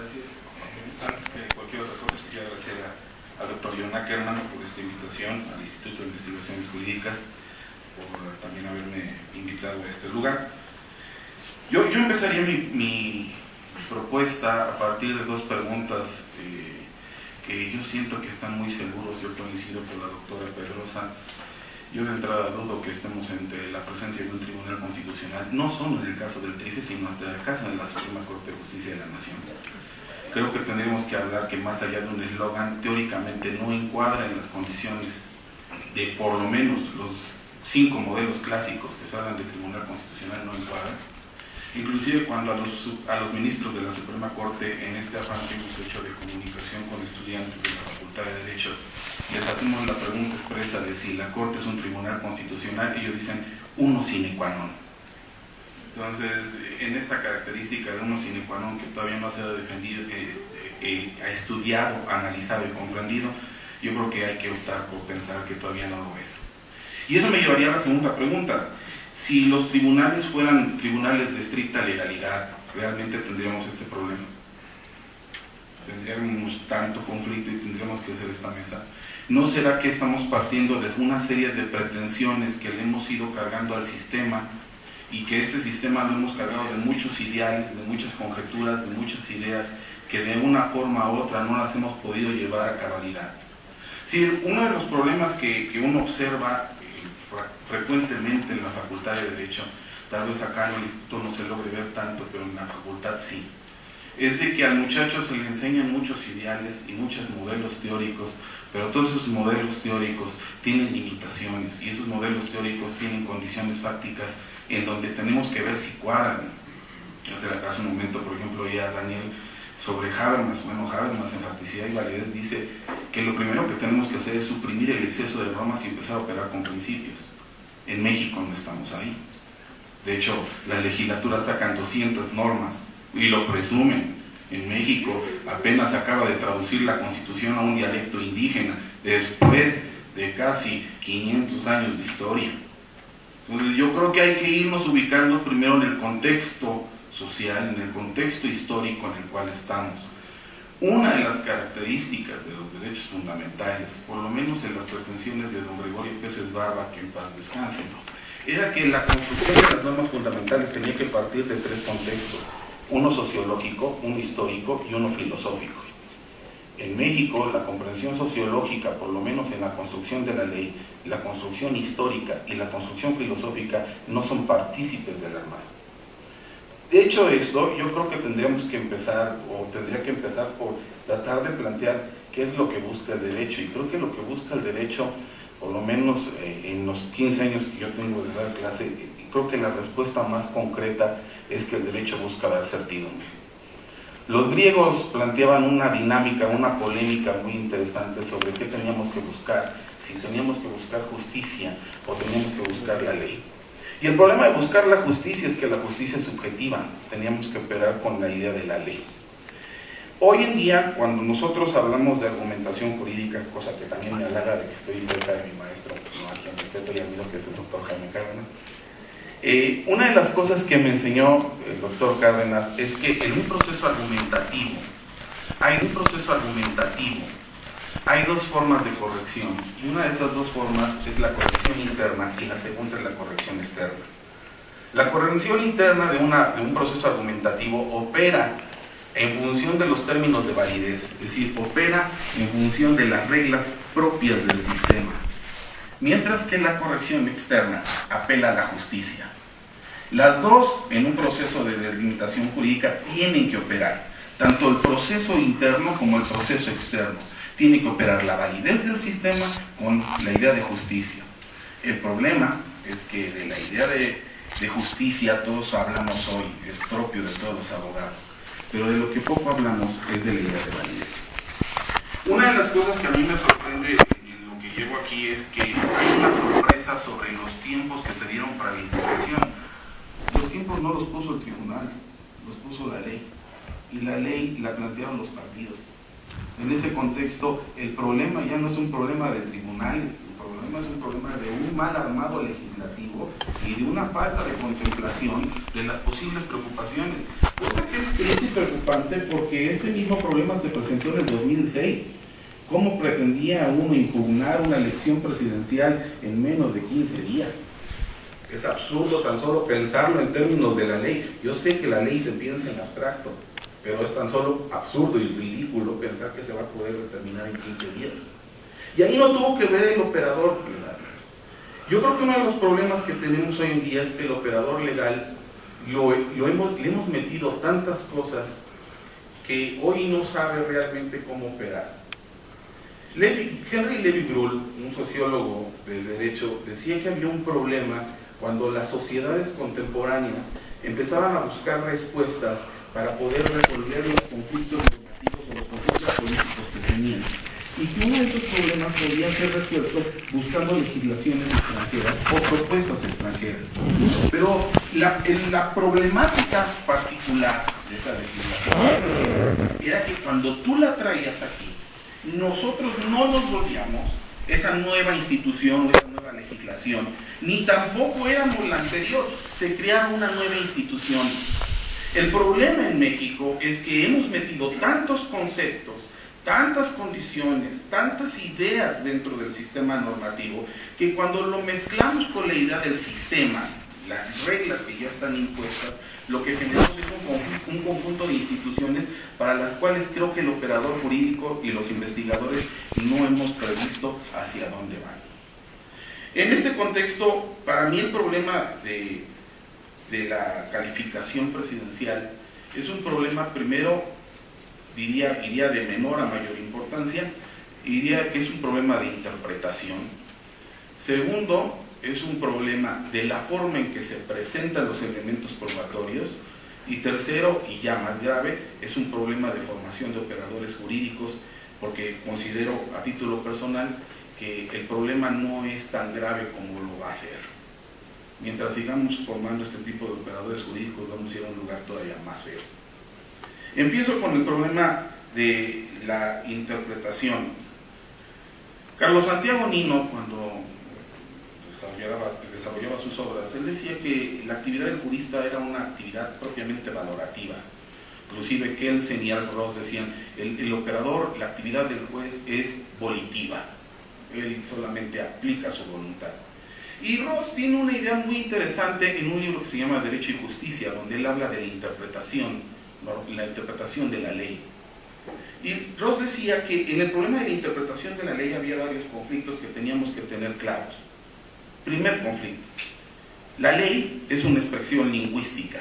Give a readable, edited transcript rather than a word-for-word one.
gracias. Antes que cualquier otra cosa, quisiera agradecer al doctor John Ackerman por esta invitación al Instituto de Investigaciones Jurídicas, por también haberme invitado a este lugar. Yo empezaría mi propuesta a partir de dos preguntas que yo siento que están muy seguros. Yo coincido con la doctora Pedrosa. Yo de entrada dudo que estemos entre la presencia de un tribunal constitucional, no solo en el caso del TRIFE, sino hasta el caso de la Suprema Corte de Justicia de la Nación. Creo que tendríamos que hablar que más allá de un eslogan, teóricamente no encuadra en las condiciones de por lo menos los 5 modelos clásicos que se hablan de tribunal constitucional, no encuadran. Inclusive cuando a los ministros de la Suprema Corte, en este afán que hemos hecho de comunicación con estudiantes de la Facultad de Derecho, les hacemos la pregunta expresa de si la Corte es un tribunal constitucional, ellos dicen uno sine qua non. Entonces, en esta característica de uno sine qua non que todavía no ha sido defendido, estudiado, analizado y comprendido, yo creo que hay que optar por pensar que todavía no lo es. Y eso me llevaría a la segunda pregunta. Si los tribunales fueran tribunales de estricta legalidad, ¿realmente tendríamos este problema? ¿Tendríamos tanto conflicto y tendríamos que hacer esta mesa? ¿No será que estamos partiendo de una serie de pretensiones que le hemos ido cargando al sistema y que este sistema lo hemos cargado de muchos ideales, de muchas conjeturas, de muchas ideas que de una forma u otra no las hemos podido llevar a cabalidad? Sí, uno de los problemas que uno observa frecuentemente en la Facultad de Derecho, tal vez acá en el Instituto no se logre ver tanto, pero en la facultad sí, es de que al muchacho se le enseñan muchos ideales y muchos modelos teóricos, pero todos esos modelos teóricos tienen limitaciones y esos modelos teóricos tienen condiciones fácticas en donde tenemos que ver si cuadran. Hace un momento, por ejemplo, ya Daniel sobre Habermas, bueno, Habermas en facticidad y validez dice que lo primero que tenemos que hacer es suprimir el exceso de normas y empezar a operar con principios. En México no estamos ahí. De hecho, las legislaturas sacan 200 normas y lo presumen. En México apenas se acaba de traducir la Constitución a un dialecto indígena después de casi 500 años de historia. Entonces yo creo que hay que irnos ubicando primero en el contexto social, en el contexto histórico en el cual estamos. Una de las características de los derechos fundamentales, por lo menos en las pretensiones de don Gregorio Peces Barba, que en paz descanse, era que la construcción de las normas fundamentales tenía que partir de 3 contextos: uno sociológico, uno histórico y uno filosófico. En México, la comprensión sociológica, por lo menos en la construcción de la ley, la construcción histórica y la construcción filosófica no son partícipes del armado. De hecho, esto yo creo que tendríamos que empezar, o tendría que empezar por tratar de plantear qué es lo que busca el derecho. Y creo que lo que busca el derecho, por lo menos en los 15 años que yo tengo de dar clase, creo que la respuesta más concreta es que el derecho busca la certidumbre. Los griegos planteaban una dinámica, una polémica muy interesante sobre qué teníamos que buscar, si teníamos que buscar justicia o teníamos que buscar la ley. Y el problema de buscar la justicia es que la justicia es subjetiva, teníamos que operar con la idea de la ley. Hoy en día, cuando nosotros hablamos de argumentación jurídica, cosa que también me halaga de que estoy cerca de mi maestro, no, a quien respeto y admiro, que es el doctor Jaime Cárdenas, una de las cosas que me enseñó el doctor Cárdenas es que en un proceso argumentativo, hay 2 formas de corrección, y una de esas 2 formas es la corrección interna y la segunda es la corrección externa. La corrección interna de un proceso argumentativo opera en función de los términos de validez, es decir, opera en función de las reglas propias del sistema, mientras que la corrección externa apela a la justicia. Las dos, en un proceso de delimitación jurídica, tienen que operar, tanto el proceso interno como el proceso externo. Tiene que operar la validez del sistema con la idea de justicia. El problema es que de la idea de justicia todos hablamos hoy, es propio de todos los abogados, pero de lo que poco hablamos es de la idea de validez. Una de las cosas que a mí me sorprende en lo que llevo aquí es que hay una sorpresa sobre los tiempos que se dieron para la integración. Los tiempos no los puso el tribunal, los puso la ley, y la ley la plantearon los partidos. En ese contexto, el problema ya no es un problema de tribunales, el problema es un problema de un mal armado legislativo y de una falta de contemplación de las posibles preocupaciones. Cosa que es triste y preocupante porque este mismo problema se presentó en el 2006. ¿Cómo pretendía uno impugnar una elección presidencial en menos de 15 días? Es absurdo tan solo pensarlo en términos de la ley. Yo sé que la ley se piensa en abstracto, pero es tan solo absurdo y ridículo pensar que se va a poder determinar en 15 días. Y ahí no tuvo que ver el operador legal. Yo creo que uno de los problemas que tenemos hoy en día es que el operador legal le hemos metido tantas cosas que hoy no sabe realmente cómo operar. Henry Levy-Bruhl, un sociólogo del derecho, decía que había un problema cuando las sociedades contemporáneas empezaban a buscar respuestas para poder resolver los conflictos normativos o los conflictos políticos que tenían. Y que uno de esos problemas podía ser resuelto buscando legislaciones extranjeras o propuestas extranjeras. Pero la problemática particular de esa legislación era que cuando tú la traías aquí, nosotros no nos volvíamos esa nueva institución o esa nueva legislación, ni tampoco éramos la anterior, se creaba una nueva institución. El problema en México es que hemos metido tantos conceptos, tantas condiciones, tantas ideas dentro del sistema normativo, que cuando lo mezclamos con la idea del sistema, las reglas que ya están impuestas, lo que generamos es un conjunto de instituciones para las cuales creo que el operador jurídico y los investigadores no hemos previsto hacia dónde van. En este contexto, para mí el problema de la calificación presidencial es un problema, primero, iría de menor a mayor importancia, diría que es un problema de interpretación. Segundo, es un problema de la forma en que se presentan los elementos probatorios. Y tercero, y ya más grave, es un problema de formación de operadores jurídicos, porque considero a título personal que el problema no es tan grave como lo va a ser. Mientras sigamos formando este tipo de operadores jurídicos, vamos a ir a un lugar todavía más feo. Empiezo con el problema de la interpretación. Carlos Santiago Nino, cuando desarrollaba sus obras, él decía que la actividad del jurista era una actividad propiamente valorativa. Inclusive Kelsen y Alf Ross decían, el operador, la actividad del juez es volitiva. Él solamente aplica su voluntad. Y Ross tiene una idea muy interesante en un libro que se llama Derecho y Justicia, donde él habla de la interpretación de la ley. Y Ross decía que en el problema de la interpretación de la ley había varios conflictos que teníamos que tener claros. Primer conflicto: la ley es una expresión lingüística.